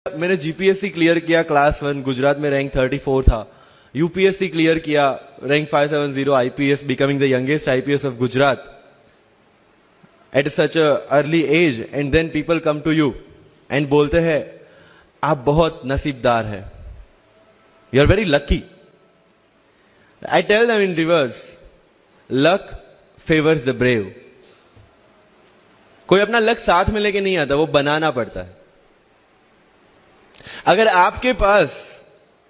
मैंने GPSC clear किया class 1 Gujarat में रैंक 34 था। यूपीएससी क्लियर किया rank 570 IPS becoming the youngest IPS of Gujarat at such a early age and then people come to you and बोलते हैं आप बहुत नसीबदार है, you are very lucky. I tell them in reverse, luck favours the brave. कोई अपना luck साथ में लेके नहीं आता, वो बनाना पड़ता है। अगर आपके पास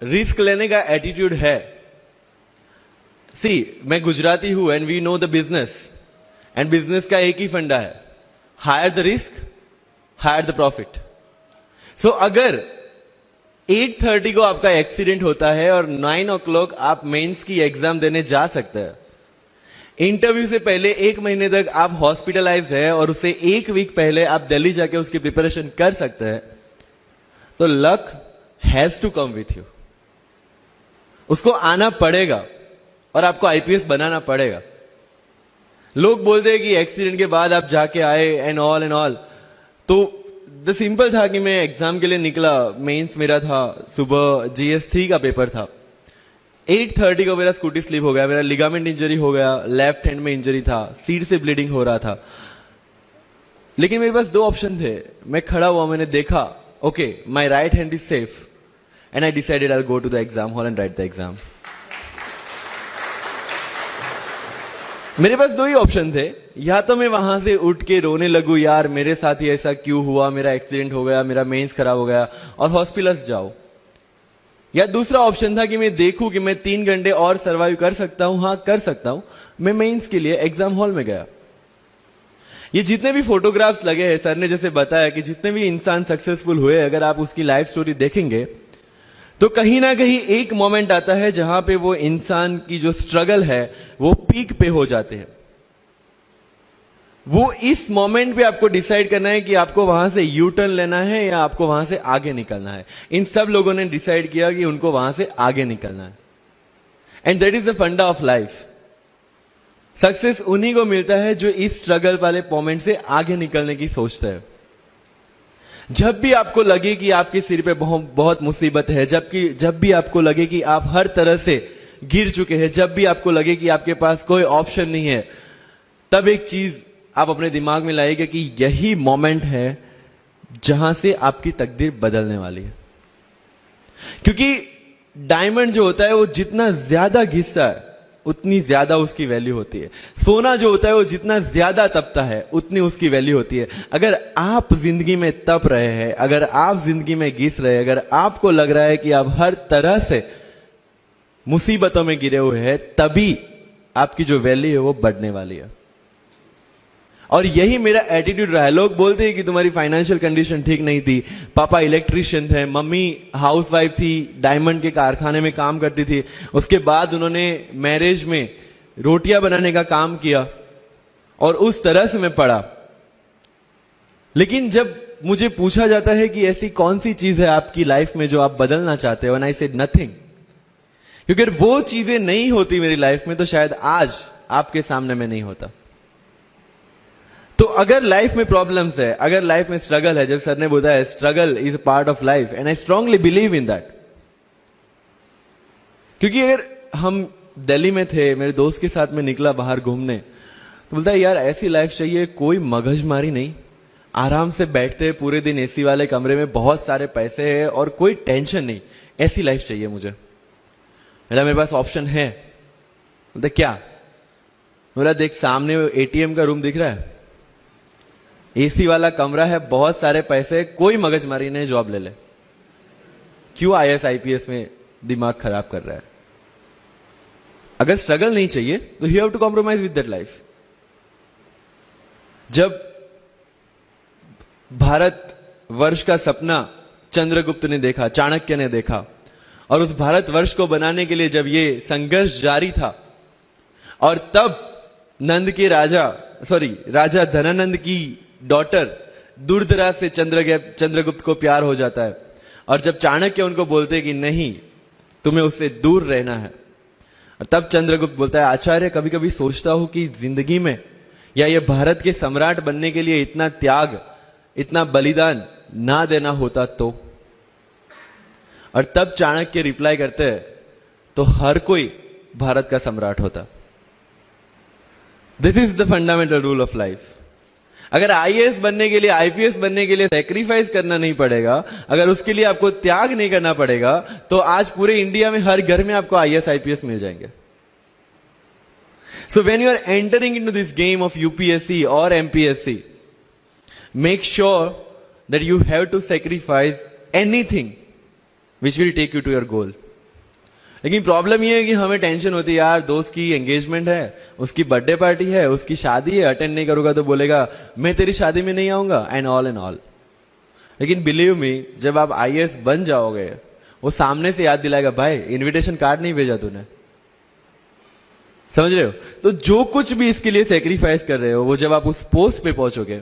रिस्क लेने का एटीट्यूड है, मैं गुजराती हूं and we know the business, and business का एक ही फंडा है, higher the risk higher the profit. So अगर 8:30 को आपका एक्सीडेंट होता है और 9 o'clock आप मेंस की एग्जाम देने जा सकते हैं, इंटरव्यू से पहले 1 महीने तक आप हॉस्पिटलाइज्ड है और उससे 1 वीक पहले आप दिल्ली जाके उसकी प्रिपरेशन कर सकते हैं, तो luck has to come with you. उसको आना पड़ेगा और आपको आईपीएस बनाना पड़ेगा। लोग बोलते हैं कि एक्सीडेंट के बाद आप जाके आए एंड ऑल, तो द सिंपल था कि मैं एग्जाम के लिए निकला, मेंस मेरा था, सुबह GS3 का पेपर था। 8:30 को मेरा स्कूटी स्लिप हो गया, मेरा लिगामेंट इंजरी हो गया, लेफ्ट हैंड में इंजरी था, सीट से ब्लीडिंग हो रहा था। लेकिन मेरे पास 2 ऑप्शन थे। मैं खड़ा हुआ, मैंने देखा okay, my right hand is safe, and I decided I'll go to the exam hall and write the exam. मेरे पास 2 ही ऑप्शन थे, या तो मैं वहां से उठ के रोने लगूं, यार मेरे साथ ही ऐसा क्यों हुआ, मेरा एक्सीडेंट हो गया, मेरा मेंस खराब हो गया, और हॉस्पिटल जाओ। या दूसरा ऑप्शन था कि मैं देखूं कि मैं 3 घंटे और सर्वाइव कर सकता हूं। हाँ, कर सकता हूं। मैं मेंस के लिए एग्जाम हॉल में गया। ये जितने भी फोटोग्राफ्स लगे हैं, सर ने जैसे बताया कि जितने भी इंसान सक्सेसफुल हुए, अगर आप उसकी लाइफ स्टोरी देखेंगे तो कहीं ना कहीं एक मोमेंट आता है जहां पे वो इंसान की जो स्ट्रगल है वो पीक पे हो जाते हैं। वो इस मोमेंट पे आपको डिसाइड करना है कि आपको वहां से यू टर्न लेना है या आपको वहां से आगे निकलना है। इन सब लोगों ने डिसाइड किया कि उनको वहां से आगे निकलना है, एंड दैट इज द फंडा ऑफ लाइफ। सक्सेस उन्हीं को मिलता है जो इस स्ट्रगल वाले मोमेंट से आगे निकलने की सोचता है। जब भी आपको लगे कि आपके सिर पे बहुत मुसीबत है, जब भी आपको लगे कि आप हर तरह से गिर चुके हैं, जब भी आपको लगे कि आपके पास कोई ऑप्शन नहीं है, तब एक चीज आप अपने दिमाग में लाइएगा कि यही मोमेंट है जहां से आपकी तकदीर बदलने वाली है। क्योंकि डायमंड जो होता है वो जितना ज्यादा घिसता है उतनी ज्यादा उसकी वैल्यू होती है। सोना जो होता है वो जितना ज्यादा तपता है उतनी उसकी वैल्यू होती है। अगर आप जिंदगी में तप रहे हैं, अगर आप जिंदगी में घिस रहे हैं, अगर आपको लग रहा है कि आप हर तरह से मुसीबतों में गिरे हुए हैं, तभी आपकी जो वैल्यू है वो बढ़ने वाली है। और यही मेरा एटीट्यूड रहा है। लोग बोलते हैं कि तुम्हारी फाइनेंशियल कंडीशन ठीक नहीं थी, पापा इलेक्ट्रिशियन थे, मम्मी हाउसवाइफ थी, डायमंड के कारखाने में काम करती थी, उसके बाद उन्होंने मैरिज में रोटियां बनाने का काम किया, और उस तरह से मैं पढ़ा। लेकिन जब मुझे पूछा जाता है कि ऐसी कौन सी चीज है आपकी लाइफ में जो आप बदलना चाहते हो, एंड आई सेड नथिंग। क्योंकि अगर वो चीजें नहीं होती मेरी लाइफ में तो शायद आज आपके सामने मैं नहीं होता। तो अगर लाइफ में प्रॉब्लम्स है, अगर लाइफ में स्ट्रगल है, जैसे सर ने बताया struggle is a part of life, and I strongly believe in that. क्योंकि अगर हम दिल्ली में थे, मेरे दोस्त के साथ में निकला बाहर घूमने, तो बोलता है यार ऐसी लाइफ चाहिए, कोई मगजमारी नहीं, आराम से बैठते हैं पूरे दिन एसी वाले कमरे में, बहुत सारे पैसे हैं और कोई टेंशन नहीं, ऐसी लाइफ चाहिए मुझे। मेरे पास ऑप्शन है। बोलता क्या? बोला देख सामने एटीएम का रूम दिख रहा है, एसी वाला कमरा है, बहुत सारे पैसे, कोई मगजमारी नहीं, जॉब ले ले। क्यों IAS IPS में दिमाग खराब कर रहा है? अगर स्ट्रगल नहीं चाहिए तो you have to compromise with that life. जब भारत वर्ष का सपना चंद्रगुप्त ने देखा, चाणक्य ने देखा, और उस भारत वर्ष को बनाने के लिए जब ये संघर्ष जारी था, और तब राजा धनानंद की डॉटर दूरदराज से चंद्रगुप्त को प्यार हो जाता है, और जब चाणक्य उनको बोलते कि नहीं तुम्हें उससे दूर रहना है, और तब चंद्रगुप्त बोलता है आचार्य कभी कभी सोचता हूं कि जिंदगी में या ये भारत के सम्राट बनने के लिए इतना त्याग, इतना बलिदान ना देना होता तो। और तब चाणक्य रिप्लाई करते हैं तो हर कोई भारत का सम्राट होता। This is the fundamental rule of life. अगर आईएएस बनने के लिए, आईपीएस बनने के लिए सैक्रिफाइस करना नहीं पड़ेगा, अगर उसके लिए आपको त्याग नहीं करना पड़ेगा, तो आज पूरे इंडिया में हर घर में आपको आईएएस आईपीएस मिल जाएंगे। So when you are entering into this game of UPSC or MPSC, make sure that you have to sacrifice anything which will take you to your goal. लेकिन प्रॉब्लम ये है कि हमें टेंशन होती है, यार दोस्त की एंगेजमेंट है, उसकी बर्थडे पार्टी है, उसकी शादी है, अटेंड नहीं करूंगा तो बोलेगा मैं तेरी शादी में नहीं आऊंगा, एंड ऑल। लेकिन बिलीव मी, जब आप आईएएस बन जाओगे, वो सामने से याद दिलाएगा, भाई इनविटेशन कार्ड नहीं भेजा तूने। समझ रहे हो? तो जो कुछ भी इसके लिए सेक्रीफाइस कर रहे हो, वो जब आप उस पोस्ट पे पहुंचोगे,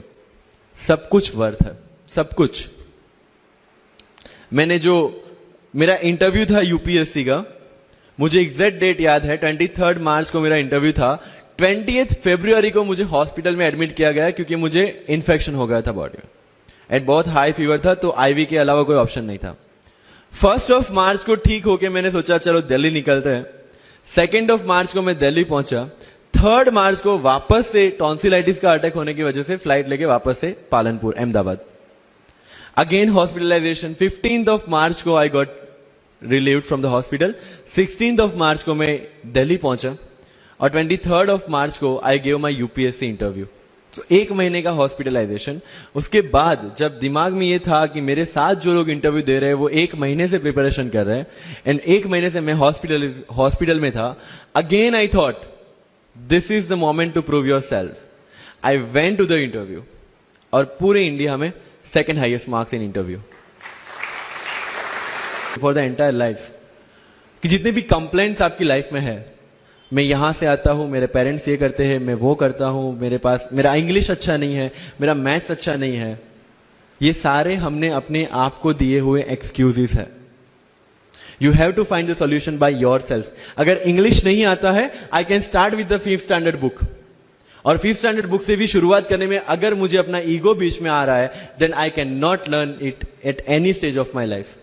सब कुछ वर्थ है, सब कुछ। मेरा इंटरव्यू था यूपीएससी का, मुझे एग्जैक्ट डेट याद है, 23 मार्च को मेरा इंटरव्यू था। 20 फरवरी को मुझे हॉस्पिटल में एडमिट किया गया क्योंकि मुझे इन्फेक्शन हो गया था बॉडी में, एंड बहुत हाई फीवर था, तो आईवी के अलावा कोई ऑप्शन नहीं था। 1 मार्च को ठीक होके मैंने सोचा चलो दिल्ली निकलते हैं। 2 मार्च को मैं दिल्ली पहुंचा। 3 मार्च को वापस से टॉन्सिलाइटिस का अटैक होने की वजह से फ्लाइट लेके वापस से Palanpur, Ahmedabad. Again hospitalisation. 15 March को I got relieved from the hospital. 16 March को मैं दिल्ली पहुंचा और 23 मार्च को I gave my UPSC interview. तो 1 महीने का हॉस्पिटलाइजेशन। उसके बाद जब दिमाग में ये था कि मेरे साथ जो लोग इंटरव्यू दे रहे हैं वो 1 महीने से प्रिपरेशन कर रहे हैं, एंड 1 महीने से मैं हॉस्पिटल में था, again I thought this is the moment to prove yourself. I went to the interview और पूरे इंडिया में 2nd highest marks in interview for the entire life. कि जितने भी कंप्लेंट्स आपकी लाइफ में है, मैं यहां से आता हूं, मेरे पेरेंट्स ये करते हैं, मैं वो करता हूं, मेरा इंग्लिश अच्छा नहीं है, मेरा मैथ्स अच्छा नहीं है, ये सारे हमने अपने आप को दिए हुए एक्सक्यूजेस है। You have to find the solution by yourself. अगर इंग्लिश नहीं आता है, I can start with the 5th standard book, और 5th स्टैंडर्ड बुक से भी शुरुआत करने में अगर मुझे अपना ईगो बीच में आ रहा है, then I can not learn it at any stage of my life.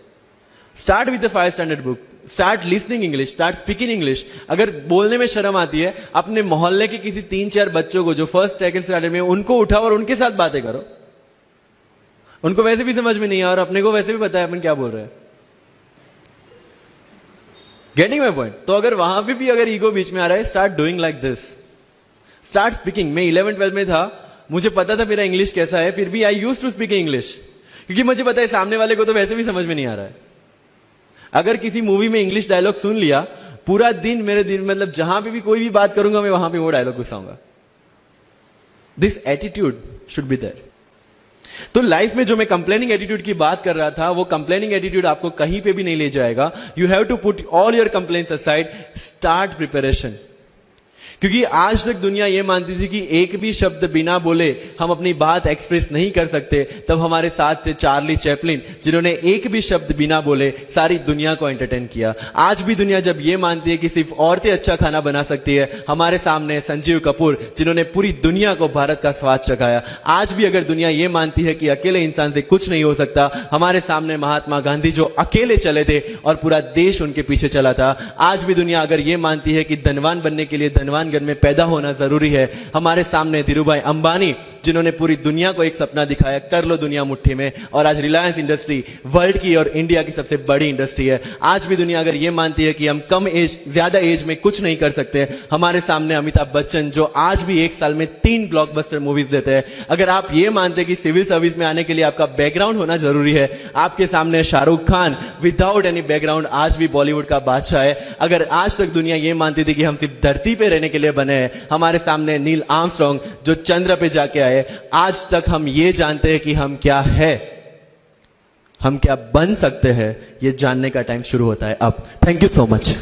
Start with the 5th standard book, start listening English, start speaking English. अगर बोलने में शर्म आती है, अपने मोहल्ले के किसी 3-4 बच्चों को जो 1st 2nd स्टैंडर्ड में, उनको उठाओ और उनके साथ बातें करो। उनको वैसे भी समझ में नहीं आ, और अपने को वैसे भी पता है अपन क्या बोल रहे हैं। Getting my point? तो अगर वहां पे भी अगर ईगो बीच में आ रहा है, start doing like this, start speaking. मैं 11th-12th में था, मुझे पता था मेरा इंग्लिश कैसा है, फिर भी I used to speak English, क्योंकि मुझे पता है सामने वाले को तो वैसे भी समझ में नहीं आ रहा है। अगर किसी मूवी में इंग्लिश डायलॉग सुन लिया, पूरा दिन मेरे दिन, मतलब जहां पे भी कोई भी बात करूंगा, मैं वहां पे वो डायलॉग घुसाऊंगा। This attitude should be there. तो लाइफ में जो मैं कंप्लेनिंग एटीट्यूड की बात कर रहा था, वो कंप्लेनिंग एटीट्यूड आपको कहीं पे भी नहीं ले जाएगा। You have to put all your complaints aside, start preparation. क्योंकि आज तक दुनिया यह मानती थी कि एक भी शब्द बिना बोले हम अपनी बात एक्सप्रेस नहीं कर सकते। तब हमारे साथ थे चार्ली चैपलिन, जिन्होंने एक भी शब्द बिना बोले सारी दुनिया को एंटरटेन किया। आज भी दुनिया जब यह मानती है कि सिर्फ औरतें अच्छा खाना बना सकती है, हमारे सामने संजीव कपूर, जिन्होंने पूरी दुनिया को भारत का स्वाद चखाया। आज भी अगर दुनिया यह मानती है कि अकेले इंसान से कुछ नहीं हो सकता, हमारे सामने महात्मा गांधी, जो अकेले चले थे और पूरा देश उनके पीछे चला था। आज भी दुनिया अगर यह मानती है कि धनवान बनने के लिए धनवान घर में पैदा होना जरूरी है, हमारे सामने धीरूभाई अंबानी, जिन्होंने पूरी दुनिया को एक सपना दिखाया, कर लो दुनिया मुट्ठी में, और आज रिलायंस इंडस्ट्री वर्ल्ड की और इंडिया की सबसे बड़ी इंडस्ट्री है। आज भी दुनिया अगर यह मानती है कि हम कम एज, ज्यादा एज में कुछ नहीं कर सकते, हमारे सामने अमिताभ बच्चन, जो आज भी 1 साल में 3 ब्लॉकबस्टर मूवीज देते हैं। अगर आप ये मानते हैं कि सिविल सर्विस में आने के लिए आपका बैकग्राउंड होना जरूरी है, आपके सामने Shahrukh Khan without any background आज भी बॉलीवुड का बादशाह है। अगर आज तक दुनिया ये मानती थी कि हम सिर्फ धरती पे रहने के लिए बने हैं, हमारे सामने नील आर्मस्ट्रॉन्ग, जो चंद्र पे जाके आए, आज तक हम ये जानते हैं कि हम क्या है, हम क्या बन सकते हैं, ये जानने का टाइम शुरू होता है अब। Thank you so much.